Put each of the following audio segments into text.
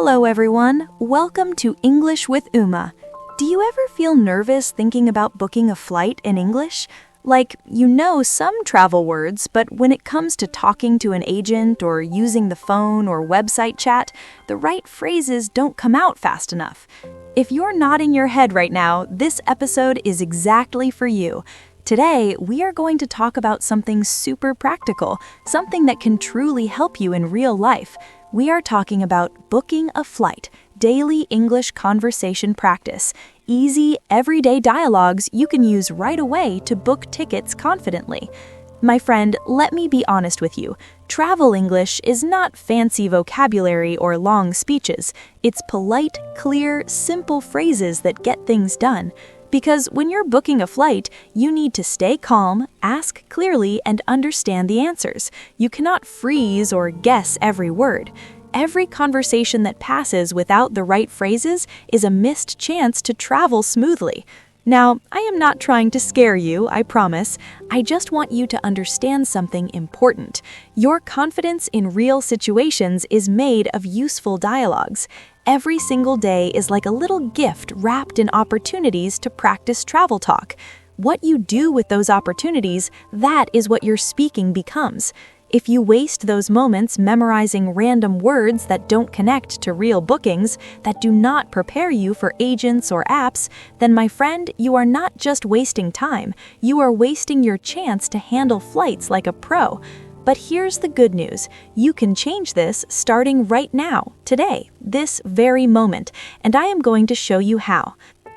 Hello everyone, welcome to English with Uma. Do you ever feel nervous thinking about booking a flight in English? Like, you know some travel words, but when it comes to talking to an agent or using the phone or website chat, the right phrases don't come out fast enough. If you're nodding your head right now, this episode is exactly for you. Today, we are going to talk about something super practical, something that can truly help you in real life. We are talking about booking a flight, daily English conversation practice, easy, everyday dialogues you can use right away to book tickets confidently. My friend, let me be honest with you. Travel English is not fancy vocabulary or long speeches. It's polite, clear, simple phrases that get things done. Because when you're booking a flight, you need to stay calm, ask clearly, and understand the answers. You cannot freeze or guess every word. Every conversation that passes without the right phrases is a missed chance to travel smoothly. Now, I am not trying to scare you, I promise. I just want you to understand something important. Your confidence in real situations is made of useful dialogues. Every single day is like a little gift wrapped in opportunities to practice travel talk. What you do with those opportunities, that is what your speaking becomes. If you waste those moments memorizing random words that don't connect to real bookings, that do not prepare you for agents or apps, then my friend, you are not just wasting time, you are wasting your chance to handle flights like a pro. But here's the good news. You can change this starting right now, today, this very moment, and I am going to show you how.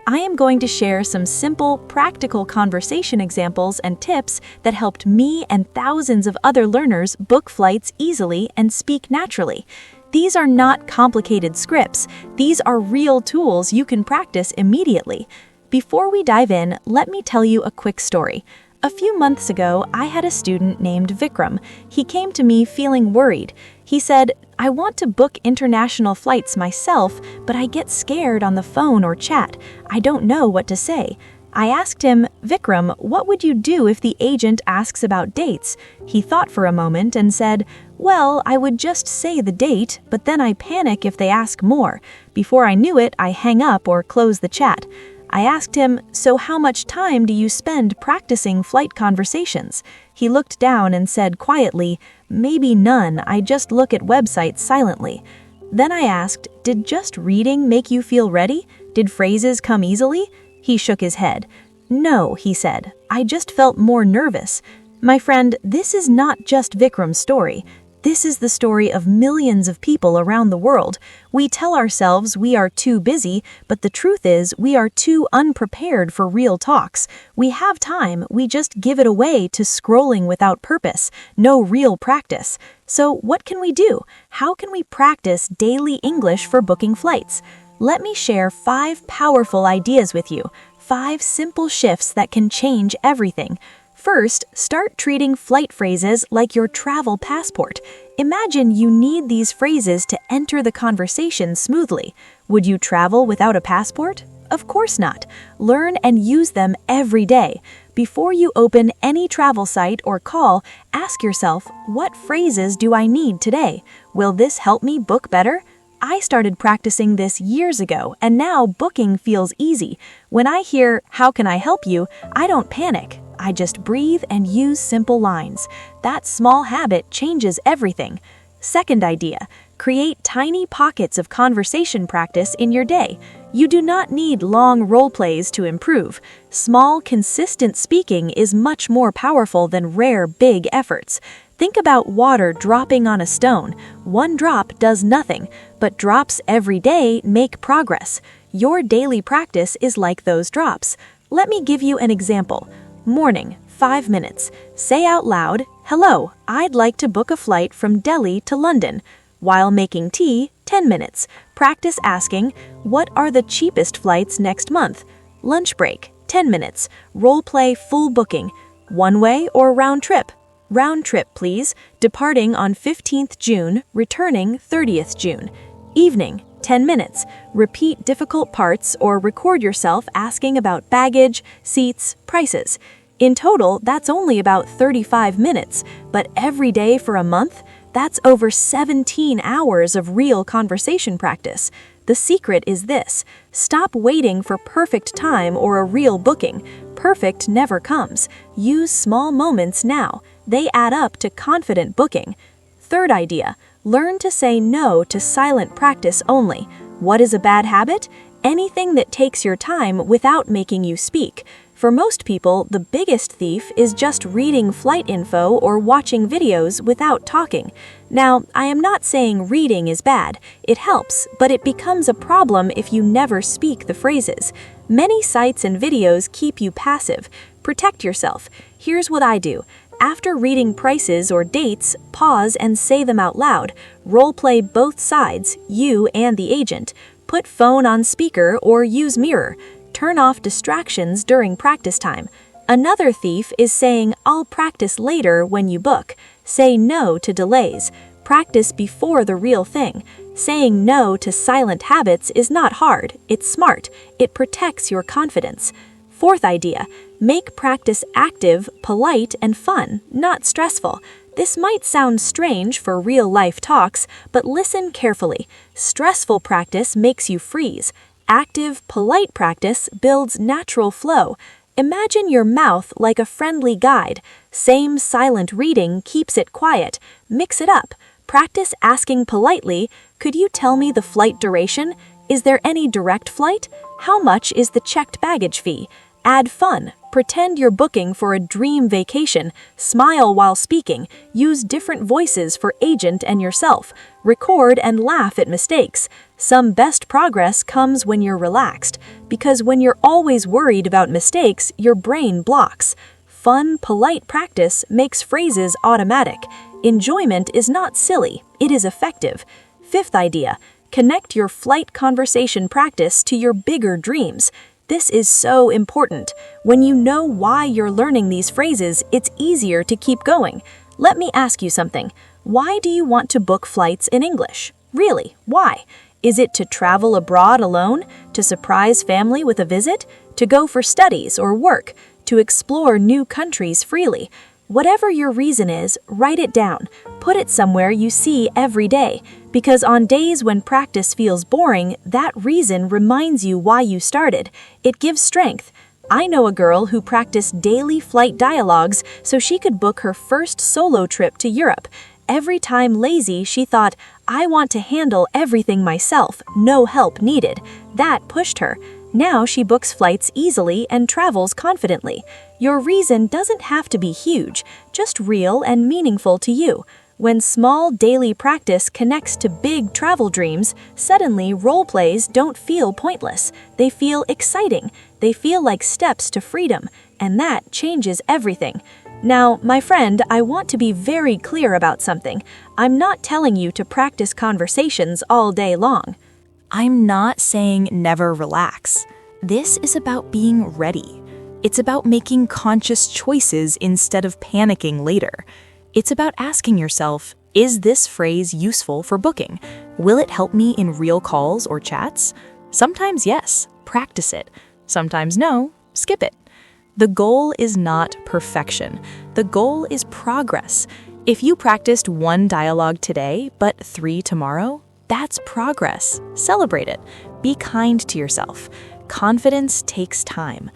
I am going to share some simple, practical conversation examples and tips that helped me and thousands of other learners book flights easily and speak naturally. These are not complicated scripts. These are real tools you can practice immediately. Before we dive in, let me tell you a quick story. A few months ago, I had a student named Vikram. He came to me feeling worried. He said, "I want to book international flights myself, but I get scared on the phone or chat. I don't know what to say." I asked him, "Vikram, what would you do if the agent asks about dates?" He thought for a moment and said, "Well, I would just say the date, but then I panic if they ask more. Before I knew it, I hang up or close the chat." I asked him, "So how much time do you spend practicing flight conversations?" He looked down and said quietly, "Maybe none, I just look at websites silently." Then I asked, "Did just reading make you feel ready? Did phrases come easily?" He shook his head. "No," he said, "I just felt more nervous." My friend, this is not just Vikram's story. This is the story of millions of people around the world. We tell ourselves we are too busy, but the truth is we are too unprepared for real talks. We have time, we just give it away to scrolling without purpose, no real practice. So what can we do? How can we practice daily English for booking flights? Let me share 5 powerful ideas with you, 5 simple shifts that can change everything. First, start treating flight phrases like your travel passport. Imagine you need these phrases to enter the conversation smoothly. Would you travel without a passport? Of course not. Learn and use them every day. Before you open any travel site or call, ask yourself, what phrases do I need today? Will this help me book better? I started practicing this years ago, and now booking feels easy. When I hear, "How can I help you?" I don't panic. I just breathe and use simple lines. That small habit changes everything. Second idea, create tiny pockets of conversation practice in your day. You do not need long role plays to improve. Small, consistent speaking is much more powerful than rare, big efforts. Think about water dropping on a stone. One drop does nothing, but drops every day make progress. Your daily practice is like those drops. Let me give you an example. Morning, 5 minutes. Say out loud, "Hello, I'd like to book a flight from Delhi to London." While making tea, 10 minutes. Practice asking, "What are the cheapest flights next month?" Lunch break, 10 minutes. Role play full booking. One way or round trip? Round trip, please. Departing on 15th June, returning 30th June. Evening, 10 minutes. Repeat difficult parts or record yourself asking about baggage, seats, prices. In total, that's only about 35 minutes, but every day for a month, That's over 17 hours of real conversation practice. The secret is this: stop waiting for perfect time or a real booking. Perfect never comes. Use small moments now. They add up to confident booking. Third idea: learn to say no to silent practice only. What is a bad habit? Anything that takes your time without making you speak. For most people, the biggest thief is just reading flight info or watching videos without talking. Now, I am not saying reading is bad. It helps, but it becomes a problem if you never speak the phrases. Many sites and videos keep you passive. Protect yourself. Here's what I do. After reading prices or dates, pause and say them out loud. Role-play both sides, you and the agent. Put phone on speaker or use mirror. Turn off distractions during practice time. Another thief is saying, "I'll practice later" when you book. Say no to delays. Practice before the real thing. Saying no to silent habits is not hard, it's smart. It protects your confidence. Fourth idea: make practice active, polite, and fun, not stressful. This might sound strange for real-life talks, but listen carefully. Stressful practice makes you freeze. Active, polite practice builds natural flow. Imagine your mouth like a friendly guide. Same silent reading keeps it quiet. Mix it up. Practice asking politely, "Could you tell me the flight duration? Is there any direct flight? How much is the checked baggage fee?" Add fun. Pretend you're booking for a dream vacation. Smile while speaking. Use different voices for agent and yourself. Record and laugh at mistakes. Some best progress comes when you're relaxed, because when you're always worried about mistakes, your brain blocks. Fun, polite practice makes phrases automatic. Enjoyment is not silly, it is effective. Fifth idea: connect your flight conversation practice to your bigger dreams. This is so important. When you know why you're learning these phrases, it's easier to keep going. Let me ask you something. Why do you want to book flights in English? Really, why? Is it to travel abroad alone? To surprise family with a visit? To go for studies or work? To explore new countries freely? Whatever your reason is, write it down. Put it somewhere you see every day. Because on days when practice feels boring, that reason reminds you why you started. It gives strength. I know a girl who practiced daily flight dialogues so she could book her first solo trip to Europe. Every time lazy, she thought, "I want to handle everything myself, no help needed." That pushed her. Now she books flights easily and travels confidently. Your reason doesn't have to be huge, just real and meaningful to you. When small daily practice connects to big travel dreams, suddenly role plays don't feel pointless. They feel exciting. They feel like steps to freedom, and that changes everything. Now, my friend, I want to be very clear about something. I'm not telling you to practice conversations all day long. I'm not saying never relax. This is about being ready. It's about making conscious choices instead of panicking later. It's about asking yourself, is this phrase useful for booking? Will it help me in real calls or chats? Sometimes yes, practice it. Sometimes no, skip it. The goal is not perfection. The goal is progress. If you practiced 1 dialogue today, but 3 tomorrow, that's progress. Celebrate it. Be kind to yourself. Confidence takes time.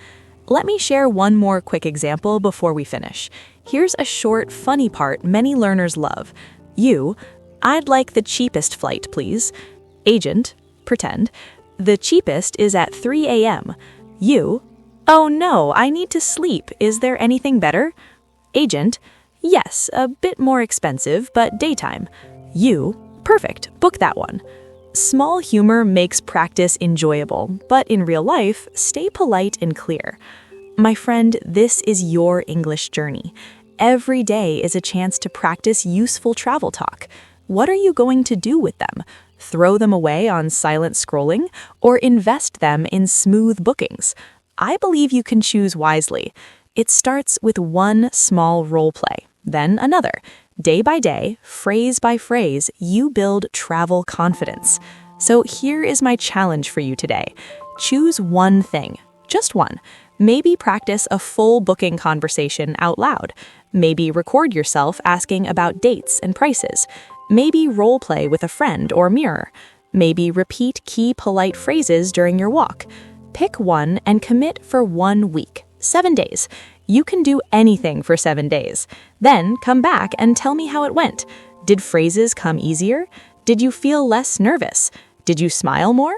Let me share one more quick example before we finish. Here's a short, funny part many learners love. You, "I'd like the cheapest flight, please." Agent, pretend, "The cheapest is at 3 a.m. You, "Oh no, I need to sleep. Is there anything better?" Agent, "Yes, a bit more expensive, but daytime." You, "Perfect, book that one." Small humor makes practice enjoyable, but in real life, stay polite and clear. My friend, this is your English journey. Every day is a chance to practice useful travel talk. What are you going to do with them? Throw them away on silent scrolling or invest them in smooth bookings? I believe you can choose wisely. It starts with one small role play, then another. Day by day, phrase by phrase, you build travel confidence. So here is my challenge for you today. Choose one thing, just one. Maybe practice a full booking conversation out loud. Maybe record yourself asking about dates and prices. Maybe role play with a friend or mirror. Maybe repeat key polite phrases during your walk. Pick one and commit for 1 week, 7 days. You can do anything for 7 days. Then come back and tell me how it went. Did phrases come easier? Did you feel less nervous? Did you smile more?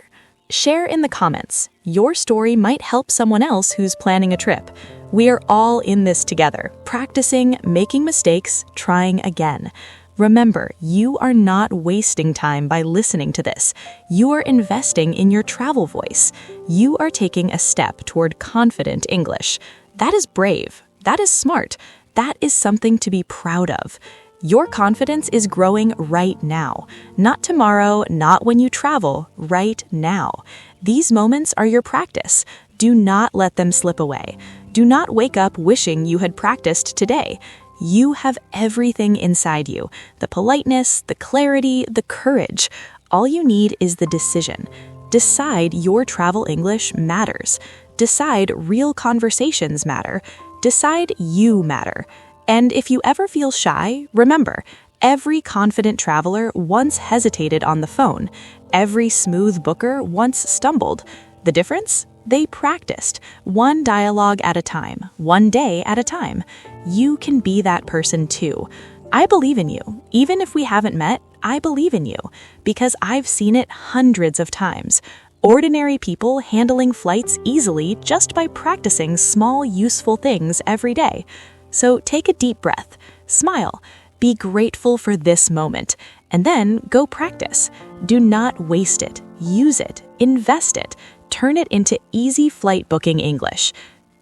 Share in the comments. Your story might help someone else who's planning a trip. We are all in this together, practicing, making mistakes, trying again. Remember, you are not wasting time by listening to this. You are investing in your travel voice. You are taking a step toward confident English. That is brave. That is smart. That is something to be proud of. Your confidence is growing right now. Not tomorrow, not when you travel, right now. These moments are your practice. Do not let them slip away. Do not wake up wishing you had practiced today. You have everything inside you. The politeness, the clarity, the courage. All you need is the decision. Decide your travel English matters. Decide real conversations matter. Decide you matter. And if you ever feel shy, remember, every confident traveler once hesitated on the phone. Every smooth booker once stumbled. The difference? They practiced, one dialogue at a time, one day at a time. You can be that person too. I believe in you. Even if we haven't met, I believe in you because I've seen it hundreds of times. Ordinary people handling flights easily just by practicing small, useful things every day. So take a deep breath, smile, be grateful for this moment, and then go practice. Do not waste it. Use it. Invest it. Turn it into easy flight booking English.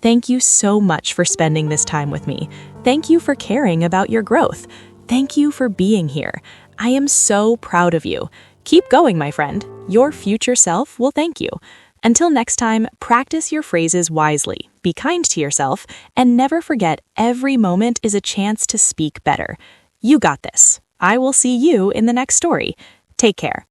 Thank you so much for spending this time with me. Thank you for caring about your growth. Thank you for being here. I am so proud of you. Keep going, my friend. Your future self will thank you. Until next time, practice your phrases wisely, be kind to yourself, and never forget every moment is a chance to speak better. You got this. I will see you in the next story. Take care.